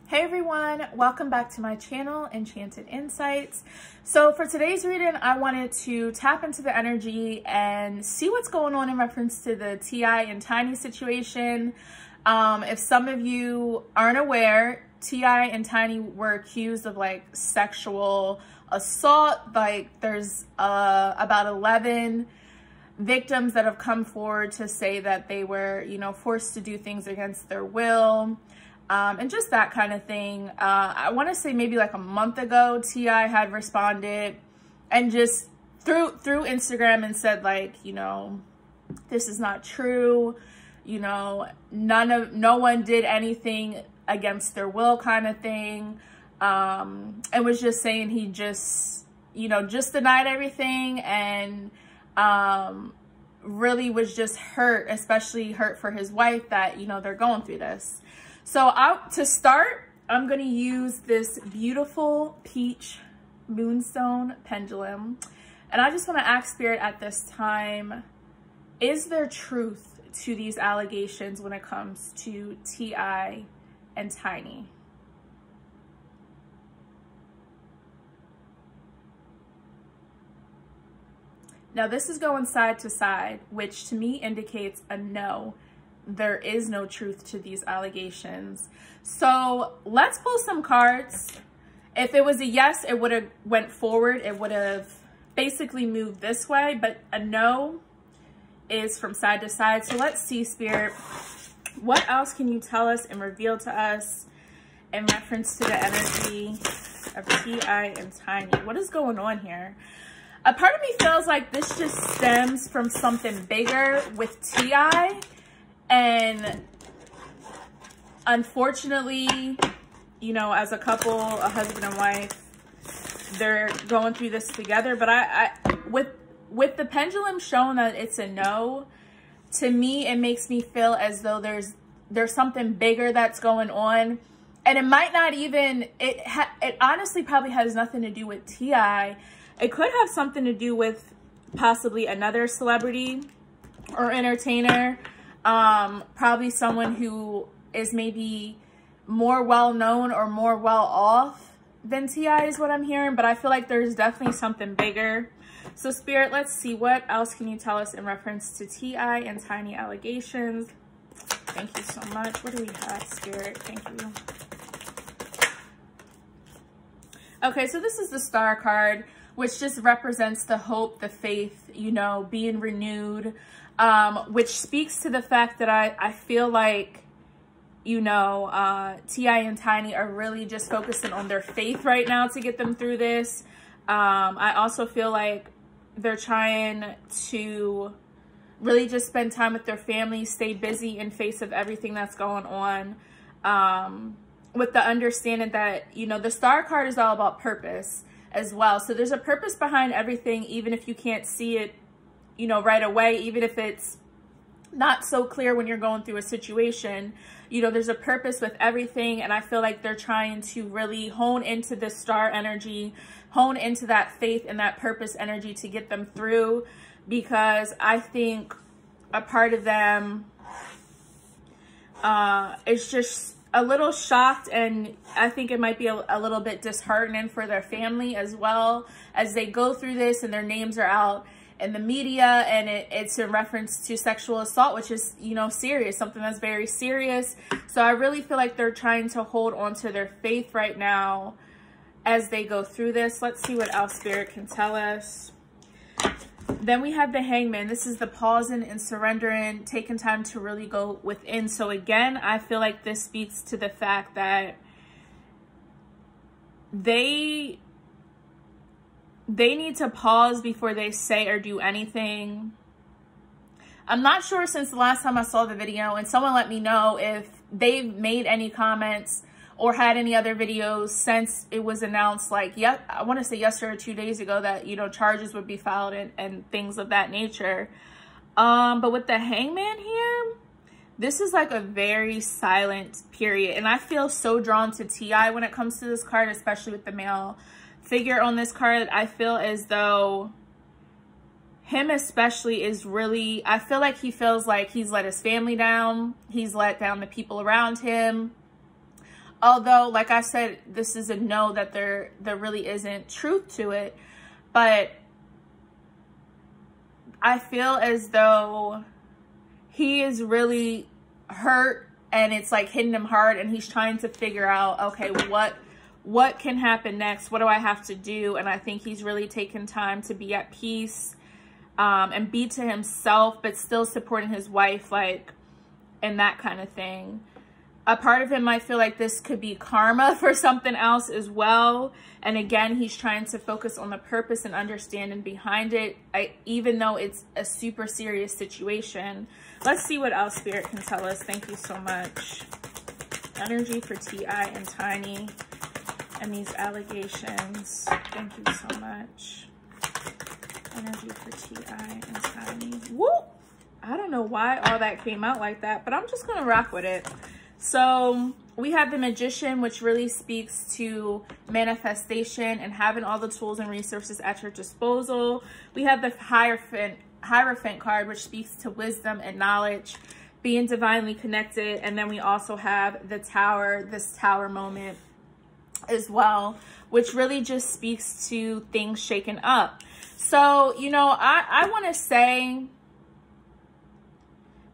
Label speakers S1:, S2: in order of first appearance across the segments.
S1: Hey everyone, welcome back to my channel, Enchanted Insights. So for today's reading, I wanted to tap into the energy and see what's going on in reference to the T.I. and Tiny situation. If some of you aren't aware, T.I. and Tiny were accused of like sexual assault. Like there's about 11 victims that have come forward to say that they were, forced to do things against their will. And just that kind of thing. I want to say maybe like a month ago, T.I. had responded and just through Instagram and said like, this is not true. No one did anything against their will kind of thing. And was just saying he just denied everything and, really was just hurt, especially hurt for his wife that, they're going through this. So to start, I'm going to use this beautiful peach moonstone pendulum. And I just want to ask Spirit at this time, is there truth to these allegations when it comes to T.I. and Tiny? Now this is going side to side, which to me indicates a no. There is no truth to these allegations. So let's pull some cards. If it was a yes, it would have went forward. It would have basically moved this way, but a no is from side to side. So let's see, Spirit, what else can you tell us and reveal to us in reference to the energy of T.I. and Tiny? What is going on here? A part of me feels like this just stems from something bigger with T.I. And unfortunately, as a couple, a husband and wife, they're going through this together. But I with the pendulum showing that it's a no, to me, it makes me feel as though there's something bigger that's going on. And it might not even, it honestly probably has nothing to do with T.I. It could have something to do with possibly another celebrity or entertainer. Probably someone who is maybe more well-known or more well-off than T.I. is what I'm hearing, but I feel like there's definitely something bigger. So Spirit, let's see, what else can you tell us in reference to T.I. and Tiny allegations? Thank you so much. What do we have, Spirit? Thank you. Okay, so this is the Star card, which just represents the hope, the faith, being renewed. Which speaks to the fact that I feel like, T.I. and Tiny are really just focusing on their faith right now to get them through this. I also feel like they're trying to really just spend time with their family, stay busy in face of everything that's going on. With the understanding that, the Star card is all about purpose as well. So there's a purpose behind everything, even if you can't see it right away, even if it's not so clear when you're going through a situation, there's a purpose with everything. And I feel like they're trying to really hone into this star energy, hone into that faith and that purpose energy to get them through, because I think a part of them is just a little shocked, and I think it might be a little bit disheartening for their family as well as they go through this and their names are out in the media, and it's in reference to sexual assault, which is, serious, something that's very serious. So I really feel like they're trying to hold on to their faith right now as they go through this. Let's see what else Spirit can tell us. Then we have the Hangman. This is the pausing and surrendering, taking time to really go within. So again, I feel like this speaks to the fact that they need to pause before they say or do anything. I'm not sure since the last time I saw the video, and someone let me know if they've made any comments or had any other videos since it was announced, like, I want to say yesterday or 2 days ago that, charges would be filed and things of that nature. But with the Hangman here, this is like a very silent period. And I feel so drawn to T.I. when it comes to this card, especially with the male figure on this card. I feel as though him especially is really, I feel like he feels like he's let his family down. He's let down the people around him. Although, like I said, this is a no, that there really isn't truth to it. But I feel as though he is really hurt, and it's like hitting him hard, and he's trying to figure out, okay, what can happen next? What do I have to do? And I think he's really taken time to be at peace, and be to himself, but still supporting his wife, like, and that kind of thing. A part of him might feel like this could be karma for something else as well. And again, he's trying to focus on the purpose and understanding behind it, even though it's a super serious situation. Let's see what else Spirit can tell us. Thank you so much. Energy for T.I. and Tiny and these allegations. Thank you so much. Energy for T.I. and Tiny. Woo! I don't know why all that came out like that, but I'm just going to rock with it. So we have the Magician, which really speaks to manifestation and having all the tools and resources at your disposal. We have the Hierophant card, which speaks to wisdom and knowledge, being divinely connected. And then we also have the Tower, this Tower moment as well, which really just speaks to things shaken up. So, you know, I want to say,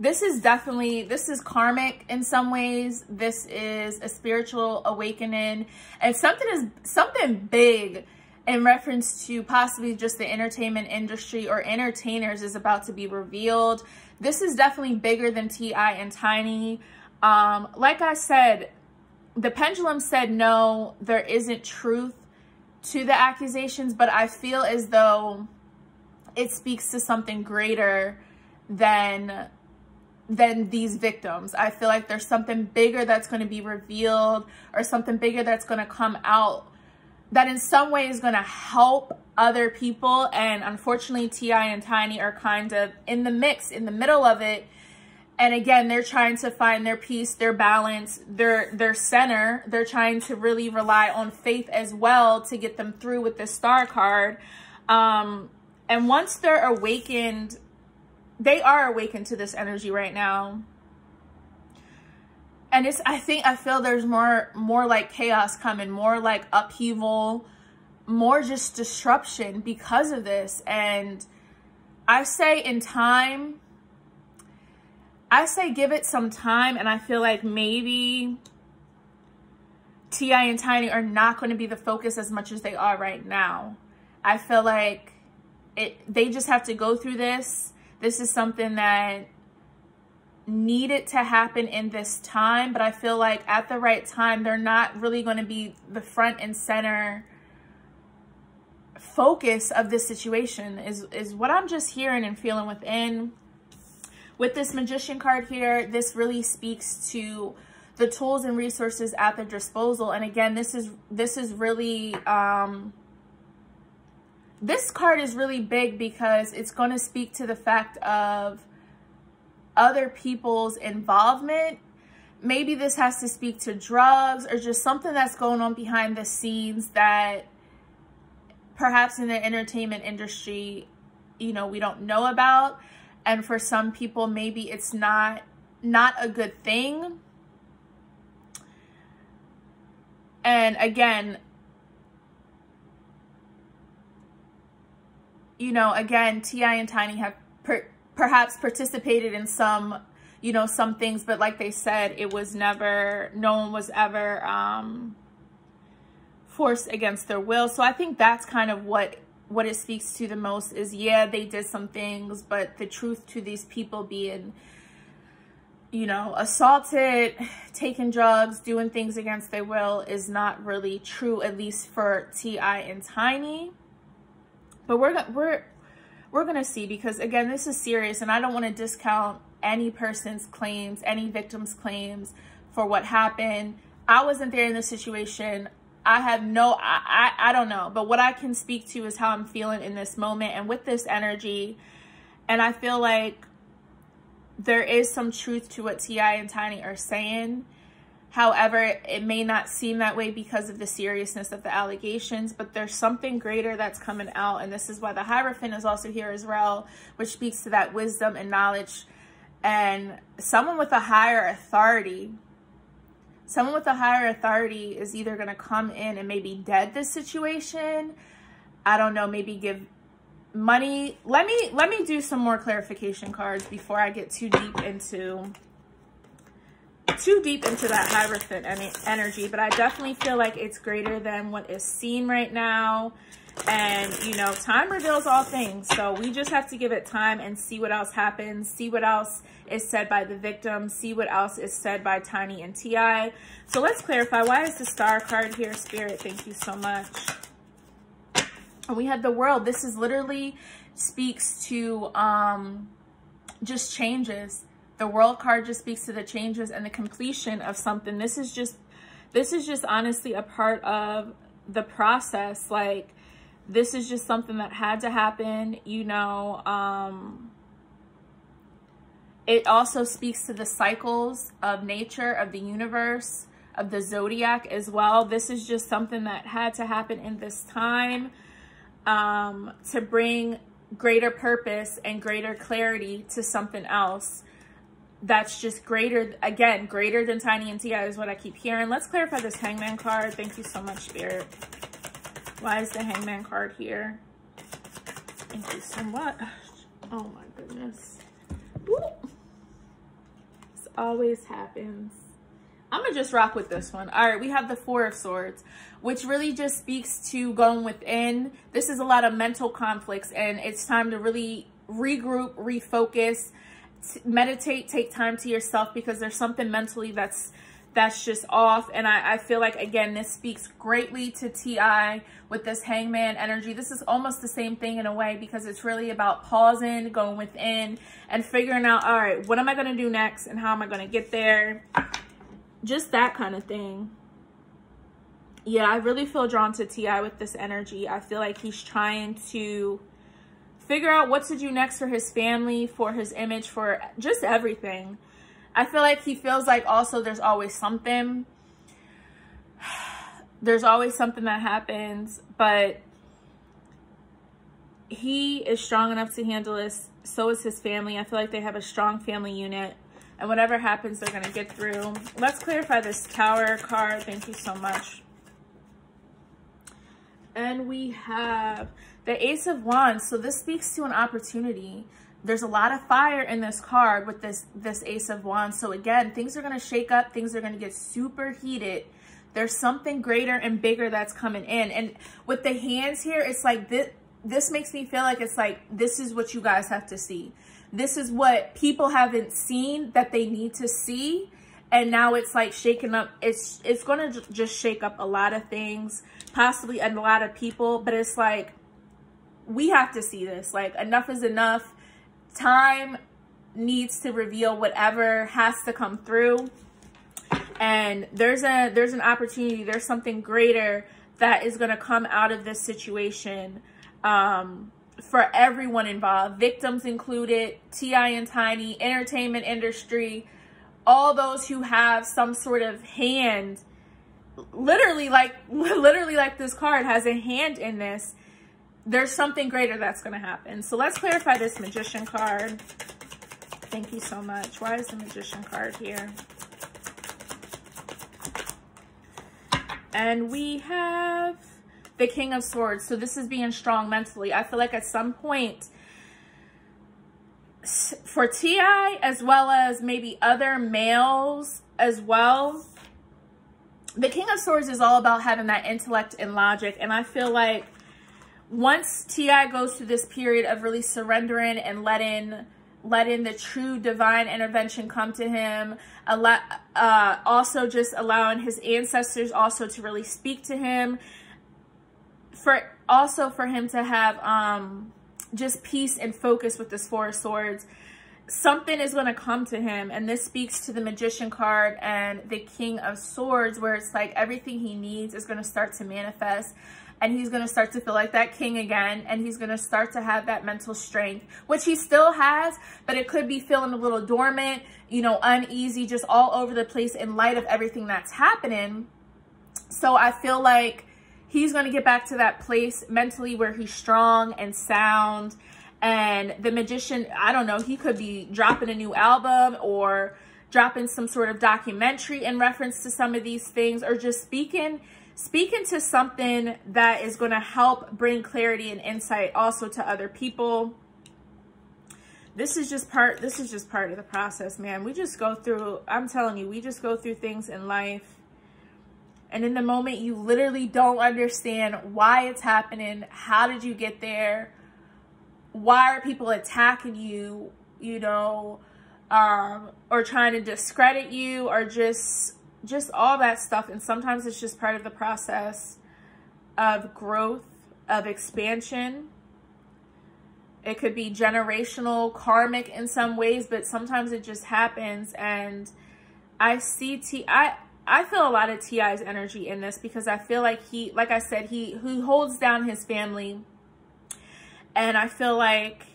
S1: this is karmic in some ways. This is a spiritual awakening, and something big in reference to possibly just the entertainment industry or entertainers is about to be revealed. This is definitely bigger than T.I. and Tiny. Like I said, the pendulum said no, there isn't truth to the accusations, but I feel as though it speaks to something greater than these victims. I feel like there's something bigger that's going to be revealed, or something bigger that's going to come out that in some way is going to help other people. And unfortunately, T.I. and Tiny are kind of in the mix, in the middle of it. And again, they're trying to find their peace, their balance, their center. They're trying to really rely on faith as well to get them through with the Star card. And once they're awakened, they are awakened to this energy right now. And I feel there's more like chaos coming, more like upheaval, more just disruption because of this. And I say in time, I say give it some time, and I feel like maybe T.I. and Tiny are not going to be the focus as much as they are right now. I feel like they just have to go through this. This is something that needed to happen in this time, but I feel like at the right time, they're not really going to be the front and center focus of this situation is what I'm just hearing and feeling within. With this Magician card here, this really speaks to the tools and resources at their disposal. And again, this is really, this card is really big because it's going to speak to the fact of other people's involvement. Maybe this has to speak to drugs or just something that's going on behind the scenes that perhaps in the entertainment industry, you know, we don't know about. And for some people, maybe it's not a good thing. And again, you know, again, T.I. and Tiny have perhaps participated in some, you know, some things, but like they said, it was never, no one was ever forced against their will. So I think that's kind of what it speaks to the most is, yeah, they did some things, but the truth to these people being, you know, assaulted, taking drugs, doing things against their will is not really true, at least for T.I. and Tiny. But we're going to see, because again, this is serious, and I don't want to discount any person's claims, any victim's claims for what happened. I wasn't there in this situation. I have no, I don't know. But what I can speak to is how I'm feeling in this moment and with this energy. And I feel like there is some truth to what T.I. and Tiny are saying. However, it may not seem that way because of the seriousness of the allegations, but there's something greater that's coming out. And this is why the Hierophant is also here as well, which speaks to that wisdom and knowledge and someone with a higher authority someone with a higher authority is either going to come in and maybe dead this situation. I don't know, maybe give money. Let me do some more clarification cards before I get too deep into that Hierophant energy. But I definitely feel like it's greater than what is seen right now. And, you know, time reveals all things. So we just have to give it time and see what else happens. See what else is said by the victim. See what else is said by Tiny and T.I. So let's clarify. Why is the Star card here, Spirit? Thank you so much. And we have the World. This is literally speaks to just changes. The World card just speaks to the changes and the completion of something. This is just honestly a part of the process. Like, this is just something that had to happen, you know. It also speaks to the cycles of nature, of the universe, of the zodiac as well. This is just something that had to happen in this time to bring greater purpose and greater clarity to something else that's just greater, again, greater than Tiny and T.I. is what I keep hearing. Let's clarify this Hangman card. Thank you so much, Spirit. Why is the Hangman card here? Thank you so much. Oh my goodness. Woo. This always happens. I'm gonna just rock with this one. All right, we have the Four of Swords, which really just speaks to going within. This is a lot of mental conflicts, and it's time to really regroup, refocus, meditate, take time to yourself, because there's something mentally that's just off. And I feel like, again, this speaks greatly to T.I. with this Hangman energy. This is almost the same thing in a way, because it's really about pausing, going within, and figuring out, all right, what am I going to do next, and how am I going to get there? Just that kind of thing. Yeah, I really feel drawn to T.I. with this energy. I feel like he's trying to figure out what to do next for his family, for his image, for just everything. I feel like he feels like also there's always something. There's always something that happens, but he is strong enough to handle this. So is his family. I feel like they have a strong family unit, and whatever happens, they're going to get through. Let's clarify this Tower card. Thank you so much. And we have the Ace of Wands. So this speaks to an opportunity. There's a lot of fire in this card with this Ace of Wands. So again, things are going to shake up. Things are going to get super heated. There's something greater and bigger that's coming in. And with the hands here, it's like this makes me feel like it's like, this is what you guys have to see. This is what people haven't seen that they need to see. And now it's like shaking up. It's going to just shake up a lot of things, possibly a lot of people. But it's like, we have to see this. Like, enough is enough. Time needs to reveal whatever has to come through. And there's an opportunity. There's something greater that is going to come out of this situation for everyone involved. Victims included, T.I. and Tiny, entertainment industry, all those who have some sort of hand, literally like this card has a hand in this. There's something greater that's going to happen. So let's clarify this Magician card. Thank you so much. Why is the Magician card here? And we have the King of Swords. So this is being strong mentally. I feel like at some point for T.I. as well as maybe other males as well, the King of Swords is all about having that intellect and logic. And I feel like once T.I. goes through this period of really surrendering and letting the true divine intervention come to him, also just allowing his ancestors also to really speak to him, for him to have just peace and focus with this Four of Swords, something is going to come to him. And this speaks to the Magician card and the King of Swords, where it's like everything he needs is going to start to manifest. And he's going to start to feel like that king again. And he's going to start to have that mental strength, which he still has, but it could be feeling a little dormant, you know, uneasy, just all over the place in light of everything that's happening. So I feel like he's going to get back to that place mentally where he's strong and sound. And the Magician, I don't know, he could be dropping a new album or dropping some sort of documentary in reference to some of these things, or just speaking to something that is going to help bring clarity and insight also to other people. This is just part of the process, man. We just go through, I'm telling you, we just go through things in life. And in the moment, you literally don't understand why it's happening. How did you get there? Why are people attacking you, you know, or trying to discredit you, or just all that stuff. And sometimes it's just part of the process of growth, of expansion. It could be generational, karmic in some ways, but sometimes it just happens. And I see I feel a lot of T.I.'s energy in this, because I feel like like I said, he holds down his family. And I feel like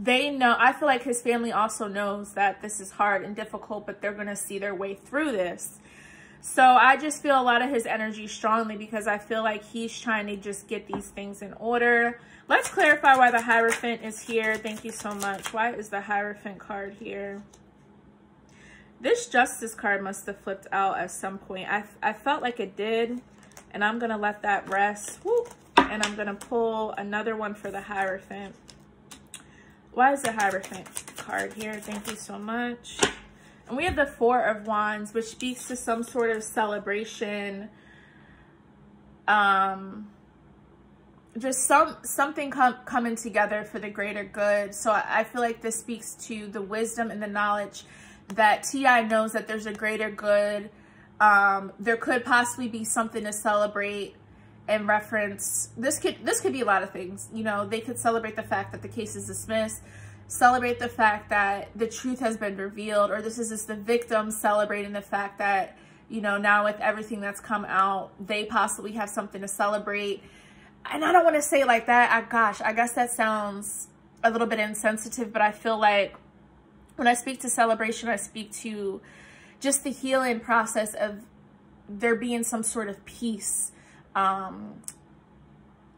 S1: I feel like his family also knows that this is hard and difficult, but they're going to see their way through this. So I just feel a lot of his energy strongly, because I feel like he's trying to just get these things in order. Let's clarify why the Hierophant is here. Thank you so much. Why is the Hierophant card here? This Justice card must have flipped out at some point. I felt like it did, and I'm going to let that rest. Woo. And I'm going to pull another one for the Hierophant. Why is the Hierophant card here? Thank you so much. And we have the Four of Wands, which speaks to some sort of celebration. Just something coming together for the greater good. So I feel like this speaks to the wisdom and the knowledge that T.I. knows that there's a greater good. There could possibly be something to celebrate in reference. This could be a lot of things. You know, they could celebrate the fact that the case is dismissed, celebrate the fact that the truth has been revealed, or this is just the victim celebrating the fact that, you know, now with everything that's come out, they possibly have something to celebrate. And I don't want to say it like that. Gosh, I guess that sounds a little bit insensitive, but I feel like when I speak to celebration, I speak to just the healing process of there being some sort of peace. And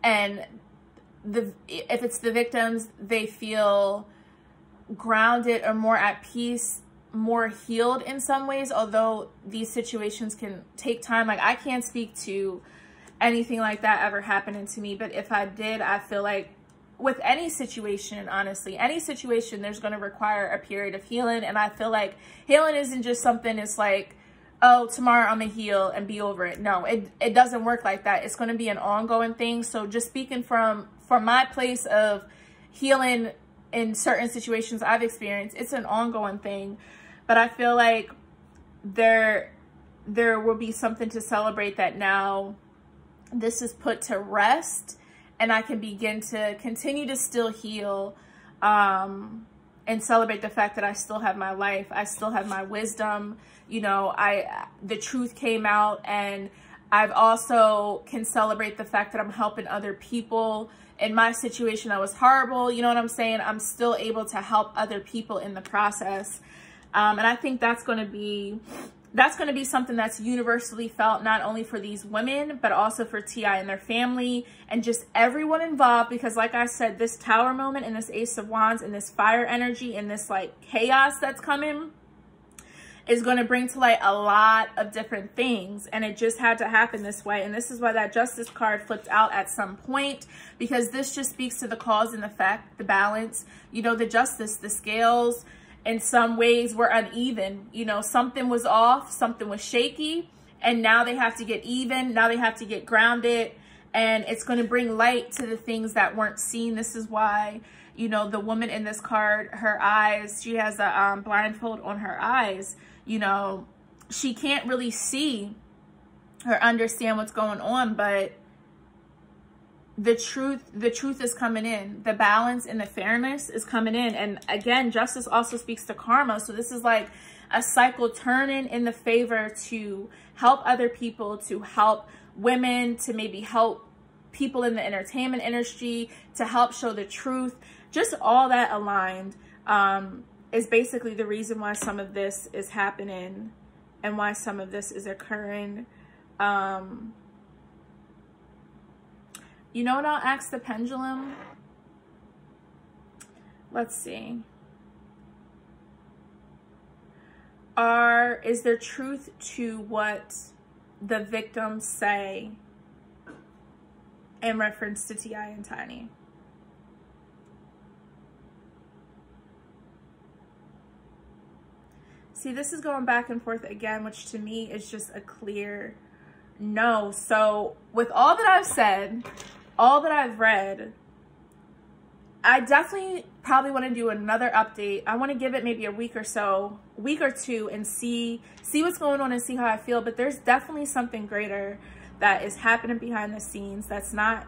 S1: if it's the victims, they feel grounded or more at peace, more healed in some ways, although these situations can take time. Like, I can't speak to anything like that ever happening to me, but if I did, I feel like with any situation, honestly, any situation, there's going to require a period of healing. And I feel like healing isn't just something, it's like, oh, tomorrow I'm gonna heal and be over it. No, it doesn't work like that. It's going to be an ongoing thing. So just speaking from my place of healing in certain situations I've experienced, it's an ongoing thing. But I feel like there will be something to celebrate, that now this is put to rest, and I can begin to continue to still heal, and celebrate the fact that I still have my life. I still have my wisdom. You know, the truth came out, and I've also can celebrate the fact that I'm helping other people. In my situation, that was horrible. You know what I'm saying? I'm still able to help other people in the process. And I think that's going to be something that's universally felt, not only for these women, but also for T.I. and their family, and just everyone involved. Because like I said, this Tower moment and this Ace of Wands and this fire energy and this like chaos that's coming is going to bring to light a lot of different things. And it just had to happen this way. And this is why that Justice card flipped out at some point, because this just speaks to the cause and effect, the balance, you know, the justice, the scales in some ways were uneven. You know, something was off, something was shaky, and now they have to get even. Now they have to get grounded, and it's going to bring light to the things that weren't seen. This is why, you know, the woman in this card, her eyes, she has a blindfold on her eyes. You know, she can't really see or understand what's going on, but the truth is coming in. The balance and the fairness is coming in. And again, justice also speaks to karma. So this is like a cycle turning in the favor to help other people, to help women, to maybe help people in the entertainment industry, to help show the truth. Just all that aligned is basically the reason why some of this is happening and why some of this is occurring. You know what I'll ask the pendulum? Let's see. is there truth to what the victims say in reference to T.I. and Tiny? See, this is going back and forth again, which to me is just a clear no. So with all that I've said, all that I've read, I definitely probably want to do another update. I want to give it maybe a week or two, and see what's going on and see how I feel. But there's definitely something greater that is happening behind the scenes that's not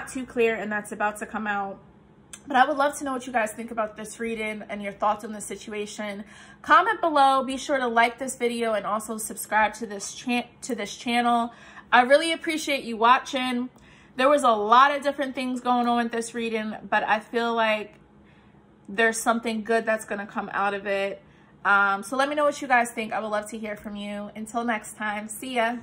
S1: too clear, and that's about to come out. But I would love to know what you guys think about this reading and your thoughts on the situation. Comment below. Be sure to like this video and also subscribe to this channel. I really appreciate you watching. There was a lot of different things going on with this reading, but I feel like there's something good that's going to come out of it. So let me know what you guys think. I would love to hear from you. Until next time, see ya.